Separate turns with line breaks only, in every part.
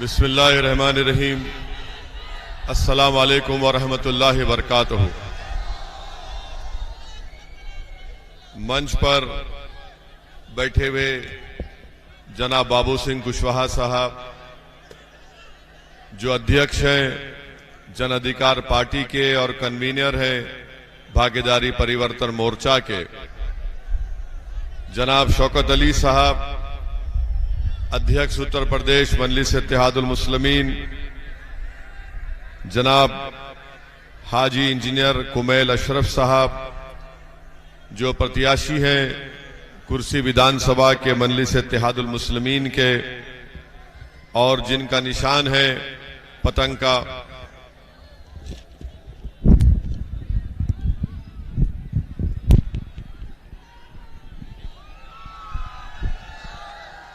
बिस्मिल्लाहिर्रहमानिर्रहीम। अस्सलामु अलैकुम वरहमतुल्लाहि वबरकातुहू। मंच पर बैठे हुए जनाब बाबू सिंह कुशवाहा साहब, जो अध्यक्ष हैं जन अधिकार पार्टी के और कन्वीनर हैं भागीदारी परिवर्तन मोर्चा के, जनाब शौकत अली साहब, अध्यक्ष उत्तर प्रदेश मजलिस इत्तेहादुल मुस्लिमीन, जनाब हाजी इंजीनियर कुमैल अशरफ साहब, जो प्रत्याशी हैं कुर्सी विधानसभा के मजलिस इत्तेहादुल मुस्लिमीन के और जिनका निशान है पतंग का,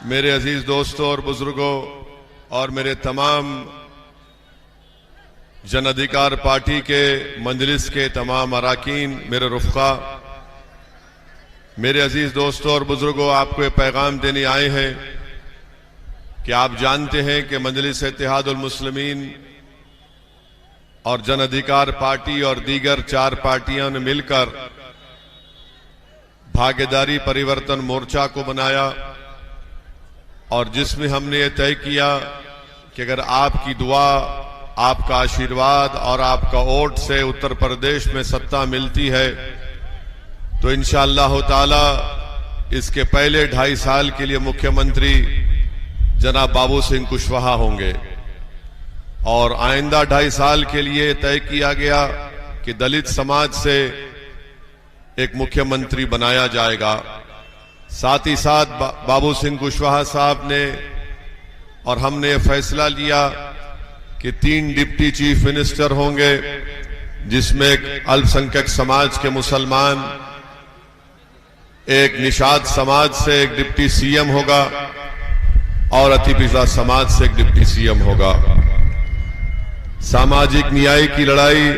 मेरे अजीज दोस्तों और बुजुर्गों और मेरे तमाम जन अधिकार पार्टी के मजलिस के तमाम अराकीन, मेरे रुफ़क़ा, मेरे अजीज दोस्तों और बुजुर्गों, आपको ये पैगाम देने आए हैं कि आप जानते हैं कि मजलिस इत्तेहादुल मुस्लिमीन और जन अधिकार पार्टी और दीगर 4 पार्टियों ने मिलकर भागीदारी परिवर्तन मोर्चा को बनाया और जिसमें हमने ये तय किया कि अगर आपकी दुआ, आपका आशीर्वाद और आपका वोट से उत्तर प्रदेश में सत्ता मिलती है तो इंशाअल्लाह ताला इसके पहले 2.5 साल के लिए मुख्यमंत्री जनाब बाबू सिंह कुशवाहा होंगे और आइंदा 2.5 साल के लिए तय किया गया कि दलित समाज से एक मुख्यमंत्री बनाया जाएगा। साथ ही साथ बाबू सिंह कुशवाहा साहब ने और हमने फैसला लिया कि 3 डिप्टी चीफ मिनिस्टर होंगे, जिसमें एक अल्पसंख्यक समाज के मुसलमान, एक निषाद समाज से एक डिप्टी सीएम होगा और अति पिछड़ा समाज से एक डिप्टी सीएम होगा। सामाजिक न्याय की लड़ाई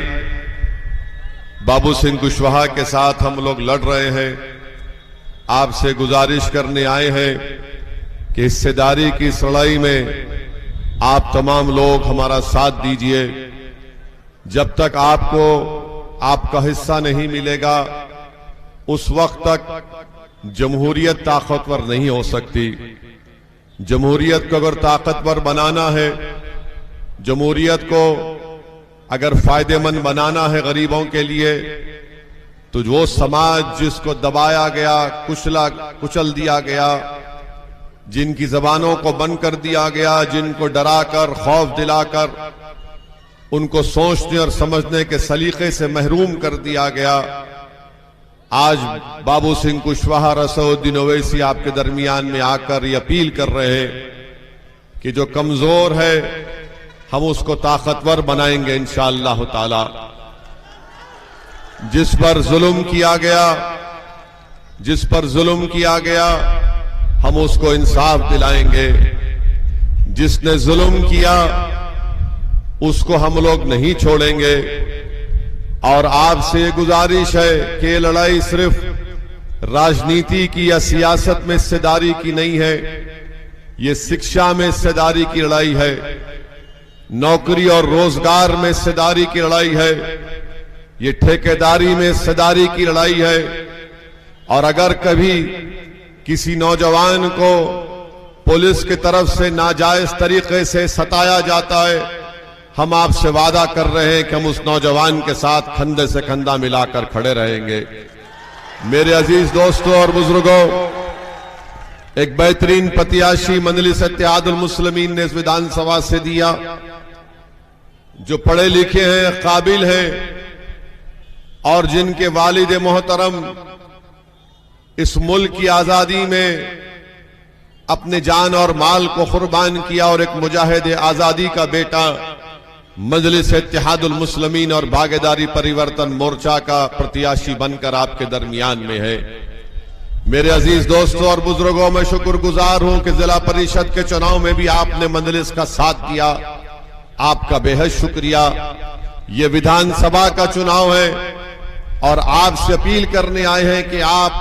बाबू सिंह कुशवाहा के साथ हम लोग लड़ रहे हैं। आपसे गुजारिश करने आए हैं कि हिस्सेदारी की इस लड़ाई में आप तमाम लोग हमारा साथ दीजिए। जब तक आपको आपका हिस्सा नहीं मिलेगा उस वक्त तक जमहूरियत ताकतवर नहीं हो सकती। जमहूरियत को अगर ताकतवर बनाना है, जमहूरियत को अगर फायदेमंद बनाना है गरीबों के लिए, तो वो समाज जिसको दबाया गया, कुचल दिया गया, जिनकी जबानों को बंद कर दिया गया, जिनको डराकर खौफ दिलाकर उनको सोचने और समझने के सलीके से महरूम कर दिया गया, आज बाबू सिंह कुशवाहा रसौद्दीन ओवैसी आपके दरमियान में आकर ये अपील कर रहे हैं कि जो कमजोर है हम उसको ताकतवर बनाएंगे इंशाअल्लाह ताला। जिस पर जुल्म किया गया हम उसको इंसाफ दिलाएंगे। जिसने जुल्म किया उसको हम लोग नहीं छोड़ेंगे। और आपसे ये गुजारिश है कि ये लड़ाई सिर्फ राजनीति की या सियासत में हिस्सेदारी की नहीं है, ये शिक्षा में हिस्सेदारी की लड़ाई है, नौकरी और रोजगार में हिस्सेदारी की लड़ाई है, ये ठेकेदारी में हिस्सेदारी की लड़ाई है। और अगर कभी किसी नौजवान को पुलिस की तरफ से नाजायज तरीके से सताया जाता है, हम आपसे वादा कर रहे हैं कि हम उस नौजवान के साथ कंधे से कंधा मिलाकर खड़े रहेंगे। मेरे अजीज दोस्तों और बुजुर्गों, एक बेहतरीन प्रत्याशी मजलिस इत्तेहादुल मुस्लिमीन ने इस विधानसभा से दिया, जो पढ़े लिखे हैं, काबिल हैं और जिनके वालिद मोहतरम इस मुल्क की आजादी में अपने जान और माल को कुर्बान किया और एक मुजाहिद आजादी का बेटा मजलिस इत्तेहादुल मुस्लिमीन और भागीदारी परिवर्तन मोर्चा का प्रत्याशी बनकर आपके दरमियान में है। मेरे अजीज दोस्तों और बुजुर्गों, मैं शुक्रगुजार हूं कि जिला परिषद के चुनाव में भी आपने मजलिस का साथ दिया, आपका बेहद शुक्रिया। ये विधानसभा का चुनाव है और आपसे अपील करने आए हैं कि आप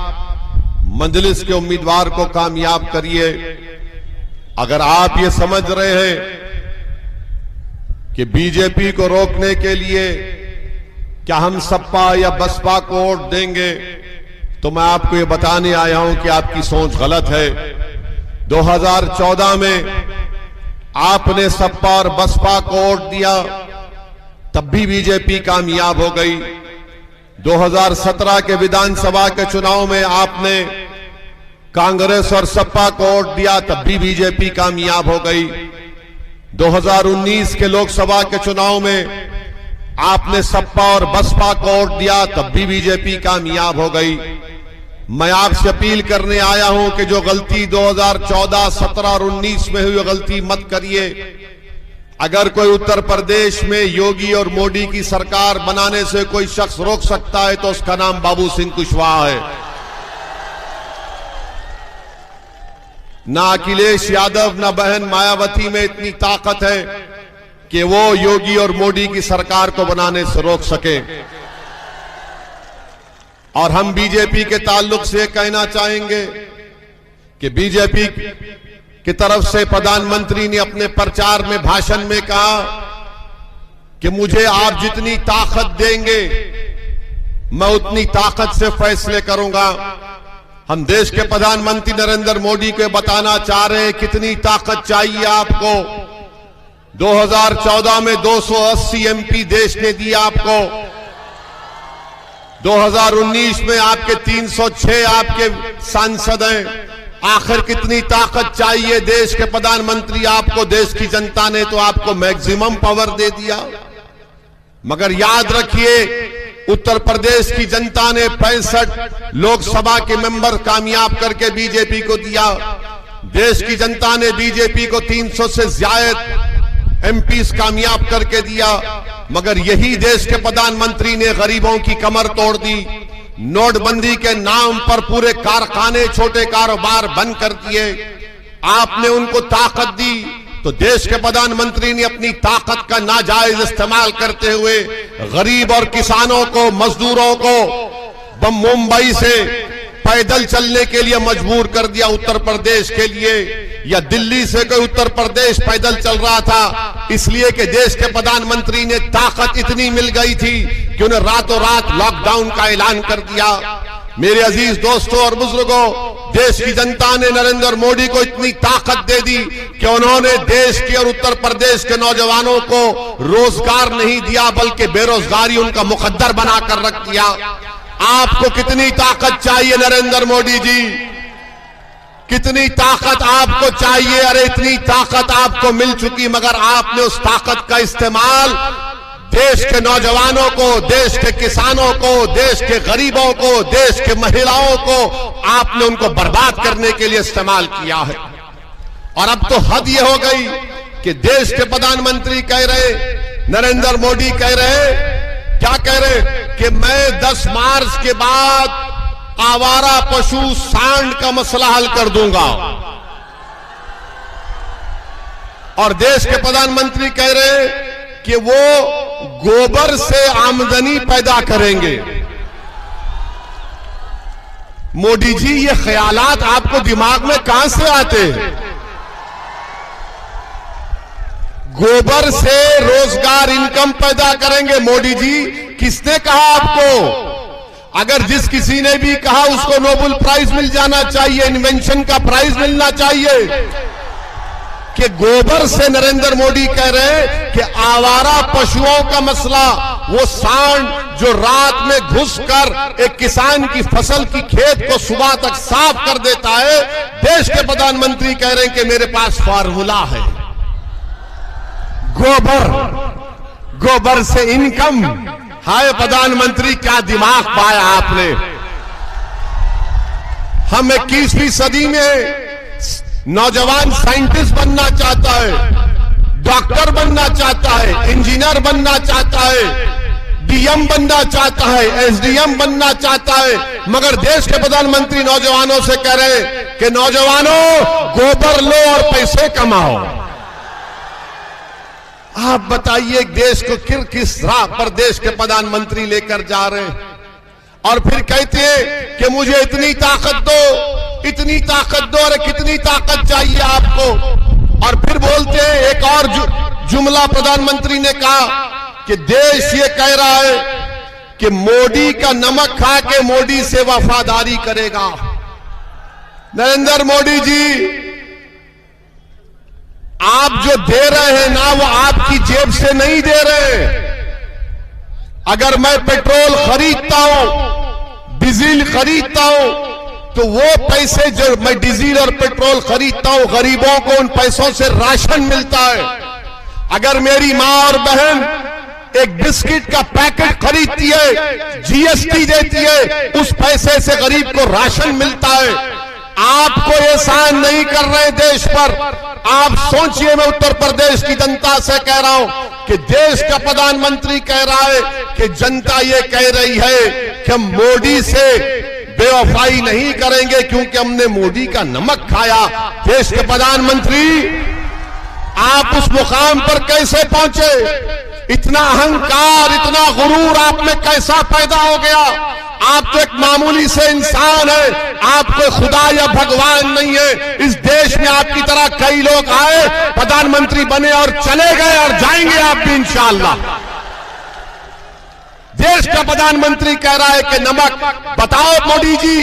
मजलिस के उम्मीदवार को कामयाब करिए। अगर आप ये समझ रहे हैं कि बीजेपी को रोकने के लिए क्या हम सपा या बसपा को वोट देंगे, तो मैं आपको ये बताने आया हूं कि आपकी सोच गलत है। 2014 में आपने सपा और बसपा को वोट दिया, तब भी बीजेपी कामयाब हो गई। 2017 के विधानसभा के चुनाव में आपने कांग्रेस और सपा को वोट दिया, तब भी बीजेपी कामयाब हो गई। 2019 के लोकसभा के चुनाव में आपने सपा और बसपा को वोट दिया, तब भी बीजेपी कामयाब हो गई। मैं आपसे अपील करने आया हूं कि जो गलती 2014, 17 और 19 में हुई, गलती मत करिए। अगर कोई उत्तर प्रदेश में योगी और मोदी की सरकार बनाने से कोई शख्स रोक सकता है तो उसका नाम बाबू सिंह कुशवाहा है। ना अखिलेश यादव, ना बहन मायावती में इतनी ताकत है कि वो योगी और मोदी की सरकार को बनाने से रोक सके। और हम बीजेपी के ताल्लुक से कहना चाहेंगे कि बीजेपी की तरफ से प्रधानमंत्री ने अपने प्रचार में, भाषण में कहा कि मुझे आप जितनी ताकत देंगे मैं उतनी ताकत से फैसले करूंगा। हम देश के प्रधानमंत्री नरेंद्र मोदी को बताना चाह रहे हैं कितनी ताकत चाहिए आपको। 2014 में 280 एमपी देश ने दिया आपको। 2019 में आपके 306 आपके सांसद हैं। आखिर कितनी ताकत चाहिए देश के प्रधानमंत्री आपको? देश की जनता ने तो आपको मैक्सिमम पावर दे दिया। मगर याद रखिए, उत्तर प्रदेश की जनता ने 65 लोकसभा के मेंबर कामयाब करके बीजेपी को दिया। देश की जनता ने बीजेपी को 300 से ज्यादा एमपीज कामयाब करके दिया। मगर यही देश के प्रधानमंत्री ने गरीबों की कमर तोड़ दी। नोटबंदी के नाम पर पूरे कारखाने, छोटे कारोबार बंद कर दिए। आपने उनको ताकत दी तो देश के प्रधानमंत्री ने अपनी ताकत का नाजायज इस्तेमाल करते हुए गरीब और किसानों को, मजदूरों को मुंबई से पैदल चलने के लिए मजबूर कर दिया उत्तर प्रदेश के लिए, या दिल्ली से कोई उत्तर प्रदेश पैदल चल रहा था, इसलिए कि देश के प्रधानमंत्री ने ताकत इतनी मिल गई थी कि उन्हें रातों रात लॉकडाउन का ऐलान कर दिया। मेरे अजीज दोस्तों और बुजुर्गों, देश की जनता ने नरेंद्र मोदी को इतनी ताकत दे दी कि उन्होंने देश के और उत्तर प्रदेश के नौजवानों को रोजगार नहीं दिया, बल्कि बेरोजगारी उनका मुकद्दर बनाकर रख दिया। आपको कितनी ताकत चाहिए नरेंद्र मोदी जी? कितनी ताकत आपको चाहिए? अरे इतनी ताकत आपको मिल चुकी, मगर आपने उस ताकत का इस्तेमाल देश के नौजवानों को, देश के किसानों को, देश के गरीबों को, देश के महिलाओं को आपने उनको बर्बाद करने के लिए इस्तेमाल किया है। और अब तो हद ये हो गई कि देश के प्रधानमंत्री कह रहे, नरेंद्र मोदी कह रहे, क्या कह रहे कि मैं 10 मार्च के बाद आवारा पशु सांड का मसला हल कर दूंगा। और देश के प्रधानमंत्री कह रहे कि वो गोबर से आमदनी पैदा करेंगे। मोदी जी, ये ख्यालात आपको दिमाग में कहां से आते हैं? गोबर से रोजगार, इनकम पैदा करेंगे। मोदी जी, किसने कहा आपको? अगर जिस किसी ने भी कहा उसको नोबेल प्राइज मिल जाना चाहिए, इन्वेंशन का प्राइज मिलना चाहिए। कि गोबर से नरेंद्र मोदी कह रहे हैं कि आवारा पशुओं का मसला, वो सांड जो रात में घुसकर एक किसान की फसल की खेत को सुबह तक साफ कर देता है, देश के प्रधानमंत्री कह रहे हैं कि मेरे पास फार्मूला है। गोबर से इनकम। हाय प्रधानमंत्री, क्या दिमाग पाया आपने? हम 21वीं सदी में नौजवान साइंटिस्ट बनना चाहता है, डॉक्टर बनना चाहता है, इंजीनियर बनना चाहता है, डीएम बनना चाहता है, एसडीएम बनना चाहता है, मगर देश के प्रधानमंत्री नौजवानों से कह रहे कि नौजवानों, गोबर लो और पैसे कमाओ। आप बताइए देश को किस राह पर देश के प्रधानमंत्री लेकर जा रहे हैं? और फिर कहते हैं कि मुझे इतनी ताकत दो, इतनी ताकत दो। अरे कितनी ताकत चाहिए आपको? और फिर बोलते हैं एक और जुमला प्रधानमंत्री ने कहा कि देश ये कह रहा है कि मोदी का नमक खा के मोदी से वफादारी करेगा। नरेंद्र मोदी जी, आप जो दे रहे हैं ना, वो आपकी जेब से नहीं दे रहे। अगर मैं पेट्रोल खरीदता हूं, डीजल खरीदता हूं, तो वो पैसे जो मैं डीजल और पेट्रोल खरीदता हूं, गरीबों को उन पैसों से राशन मिलता है। अगर मेरी मां और बहन एक बिस्किट का पैकेट खरीदती है, जीएसटी देती है, उस पैसे से गरीब को राशन मिलता है। आप कोई एहसान नहीं कर रहे देश पर। आप सोचिए, मैं उत्तर प्रदेश की जनता से कह रहा हूं कि देश का प्रधानमंत्री कह रहा है कि जनता ये कह रही है कि हम मोदी से बेवफाई नहीं करेंगे क्योंकि हमने मोदी का नमक खाया। देश के प्रधानमंत्री, आप उस मुकाम पर कैसे पहुंचे? इतना अहंकार, इतना गुरूर आप में कैसा पैदा हो गया? आप तो एक मामूली से इंसान है, आप कोई खुदा या भगवान नहीं है। इस देश में आपकी तरह कई लोग आए, प्रधानमंत्री बने और चले गए, और जाएंगे आप भी इंशाअल्लाह। देश का प्रधानमंत्री कह रहा है कि नमक, बताओ मोदी जी,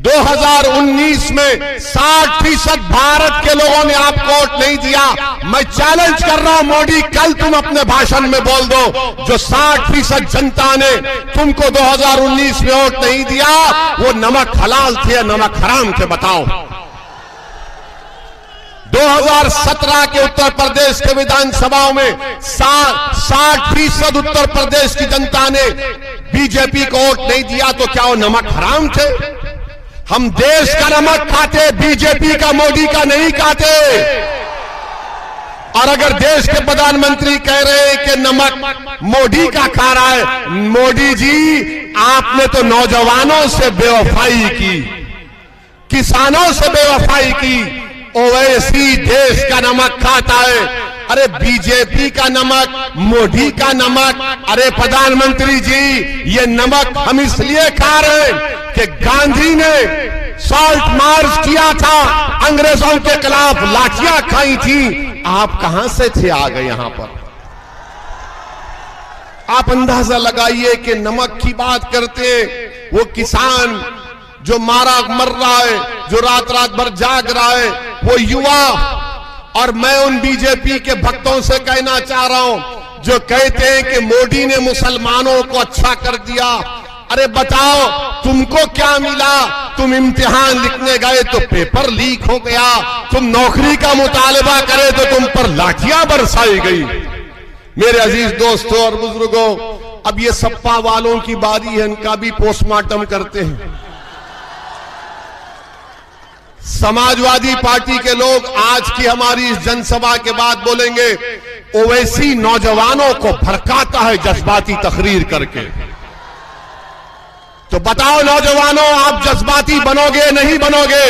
2019 में 60% भारत के लोगों ने आपको वोट नहीं दिया। मैं चैलेंज कर रहा हूं मोदी, कल तुम अपने भाषण में बोल दो, जो 60% जनता ने तुमको 2019 में वोट नहीं दिया, वो नमक हलाल थे या नमक हराम थे, बताओ। 2017 के उत्तर प्रदेश के विधानसभाओं में 60% उत्तर प्रदेश की जनता ने बीजेपी को वोट नहीं दिया, तो क्या वो नमक हराम थे? हम देश का नमक खाते, बीजेपी का, मोदी का नहीं खाते। और अगर देश के प्रधानमंत्री कह रहे हैं कि नमक मोदी का खा रहा है, मोदी जी, आपने तो नौजवानों से बेवफाई की, किसानों से बेवफाई की, ओवैसी देश का नमक खाता है। अरे बीजेपी का नमक, मोदी का नमक, अरे प्रधानमंत्री जी, ये नमक हम इसलिए खा रहे हैं कि गांधी ने सॉल्ट मार्च किया था, अंग्रेजों के खिलाफ लाठियां खाई थी। आप कहां से थे आ गए यहां पर? आप अंदाजा लगाइए कि नमक की बात करते, वो किसान जो मर रहा है, जो रात रात भर जाग रहा है, वो युवा। और मैं उन बीजेपी के भक्तों से कहना चाह रहा हूं जो कहते हैं कि मोदी ने मुसलमानों को अच्छा कर दिया। अरे बताओ, तुमको क्या मिला? तुम इम्तिहान लिखने गए तो पेपर लीक हो गया, तुम नौकरी का मुतालबा करे तो तुम पर लाठियां बरसाई गई। मेरे अजीज दोस्तों और बुजुर्गों, अब ये सपा वालों की बारी है, इनका भी पोस्टमार्टम करते हैं। समाजवादी पार्टी के लोग आज की हमारी इस जनसभा के बाद बोलेंगे, ओवैसी नौजवानों को भड़काता है जज्बाती तकरीर करके। तो बताओ नौजवानों, आप जज्बाती बनोगे नहीं बनोगे?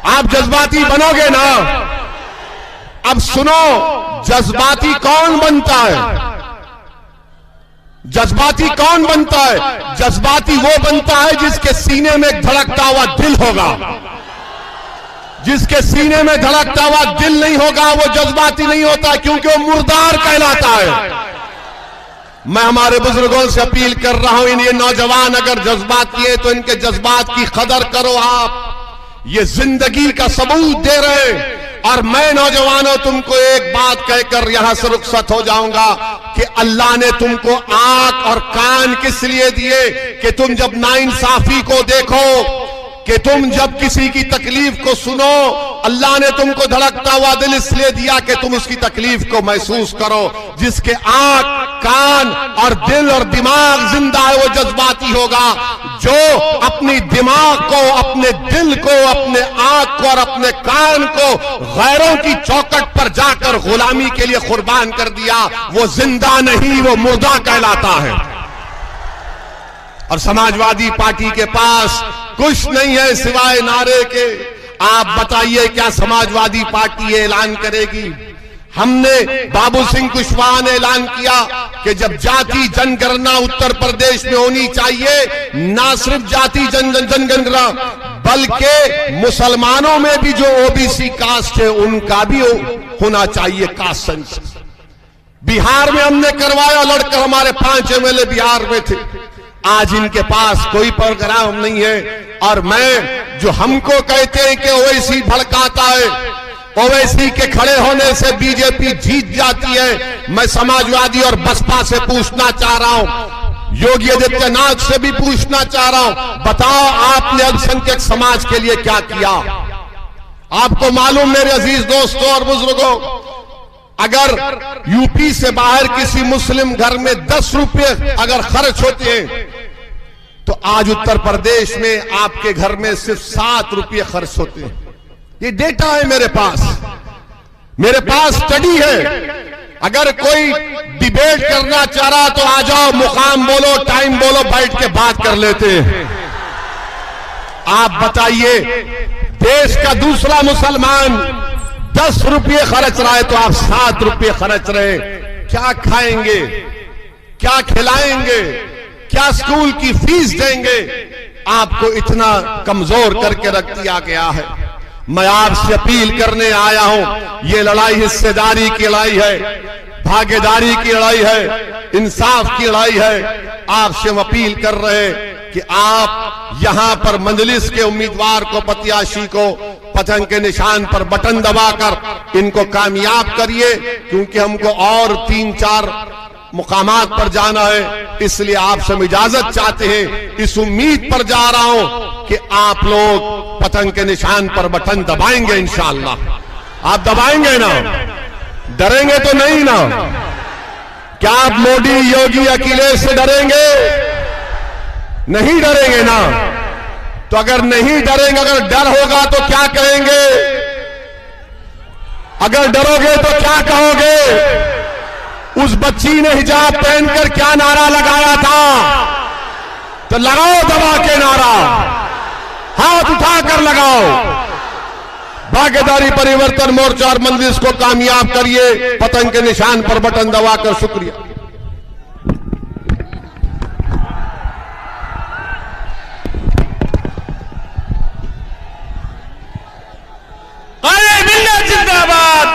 आप जज्बाती बनोगे ना? अब सुनो, जज्बाती कौन बनता है? जज्बाती कौन बनता है? जज्बाती वो बनता है जिसके सीने में धड़कता हुआ दिल होगा। जिसके सीने में धड़कता हुआ दिल नहीं होगा वो जज्बाती नहीं होता, क्योंकि वो मुर्दार कहलाता है। मैं हमारे बुजुर्गों से अपील कर रहा हूं, ये नौजवान अगर जज्बाती है तो इनके जज्बात की कदर करो। आप ये जिंदगी का सबूत दे रहे हैं। और मैं नौजवानों तुमको एक बात कहकर यहां से रुखसत हो जाऊंगा कि अल्लाह ने तुमको आंख और कान किस लिए दिए कि तुम जब नाइंसाफी को देखो, कि तुम जब किसी की तकलीफ को सुनो। अल्लाह ने तुमको धड़कता हुआ दिल इसलिए दिया कि तुम उसकी तकलीफ को महसूस करो। जिसके आंख, कान और दिल और दिमाग जिंदा है वो जज्बाती होगा। जो अपनी दिमाग को, अपने दिल को, अपने आंख को और अपने कान को गैरों की चौखट पर जाकर गुलामी के लिए कुर्बान कर दिया, वो जिंदा नहीं, वो मुर्दा कहलाता है। और समाजवादी पार्टी के पास कुछ नहीं है सिवाय नारे के। आप बताइए क्या समाजवादी पार्टी ये ऐलान करेगी? हमने बाबू सिंह कुशवाहा ने ऐलान किया कि जब जाति जनगणना उत्तर प्रदेश में होनी चाहिए, ना सिर्फ जाति जनगणना बल्कि मुसलमानों में भी जो ओबीसी कास्ट है उनका भी होना चाहिए कास्ट सेंसस। बिहार में हमने करवाया, लड़कर हमारे 5 एमएलए बिहार में थे। आज इनके पास कोई प्रोग्राम नहीं है। और मैं जो हमको कहते हैं कि ओवैसी भड़काता है, ओवैसी के खड़े होने से बीजेपी जीत जाती है, मैं समाजवादी और बसपा से पूछना चाह रहा हूं, योगी आदित्यनाथ से भी पूछना चाह रहा हूं, बताओ आपने अल्पसंख्यक समाज के लिए क्या किया? आपको मालूम मेरे अजीज दोस्तों और बुजुर्गों, अगर यूपी से बाहर किसी मुस्लिम घर में 10 रुपये अगर खर्च होते हैं तो आज उत्तर प्रदेश में आपके घर में सिर्फ 7 रुपये खर्च होते हैं। ये डेटा है मेरे पास स्टडी है। अगर कोई डिबेट करना चाह रहा तो आ जाओ, मुकाम बोलो, टाइम बोलो, बैठ के बात कर लेते हैं। आप बताइए, देश का दूसरा मुसलमान 10 रुपये खर्च रहा है तो आप 7 रुपये खर्च रहे। क्या खाएंगे, क्या खिलाएंगे, क्या स्कूल की फीस देंगे? आपको इतना कमजोर करके रख दिया गया है। मैं आपसे अपील करने आया हूं, ये लड़ाई हिस्सेदारी की लड़ाई है, भागीदारी की लड़ाई है, इंसाफ की लड़ाई है। आपसे हम अपील कर रहे हैं कि आप यहां पर मजलिस के उम्मीदवार को, प्रत्याशी को पतंग के निशान पर बटन दबाकर इनको कामयाब करिए, क्योंकि हमको और 3-4 मुकामात पर जाना है। इसलिए आपसे हम इजाजत चाहते हैं, इस उम्मीद पर जा रहा हूं कि आप लोग पतंग के निशान पर बटन दबाएंगे इंशाअल्लाह। आप दबाएंगे ना? डरेंगे तो नहीं ना? क्या आप मोदी, योगी, अखिलेश से डरेंगे? नहीं डरेंगे ना? तो अगर नहीं डरेंगे, अगर डर होगा तो क्या कहेंगे? अगर डरोगे तो क्या कहोगे? उस बच्ची ने हिजाब पहनकर क्या नारा लगाया था? तो लगाओ दबा के नारा, हाथ उठाकर लगाओ। भागीदारी परिवर्तन मोर्चा और मजलिस को कामयाब करिए, पतंग के निशान पर बटन दबाकर। शुक्रिया।
जिंदाबाद,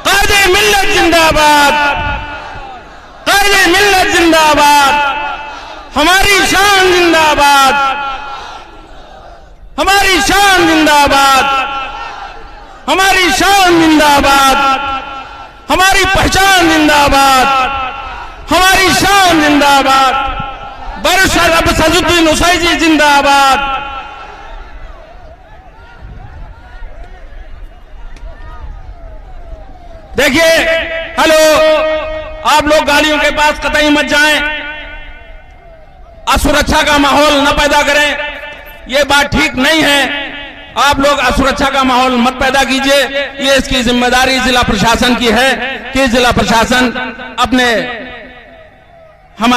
कायदे मिल्लत जिंदाबाद, कायदे मिल्लत जिंदाबाद, हमारी शान जिंदाबाद, हमारी शान जिंदाबाद, हमारी शान जिंदाबाद, हमारी पहचान जिंदाबाद, हमारी शान जिंदाबाद। बरसर अब सजुद्दीन हुसैनी जिंदाबाद। देखिए, हेलो, आप लोग गाड़ियों के पास कतई मत जाएं, असुरक्षा का माहौल न पैदा करें। ये बात ठीक नहीं है। आप लोग असुरक्षा का माहौल मत पैदा कीजिए। ये इसकी जिम्मेदारी जिला प्रशासन की है कि जिला प्रशासन अपने हमारे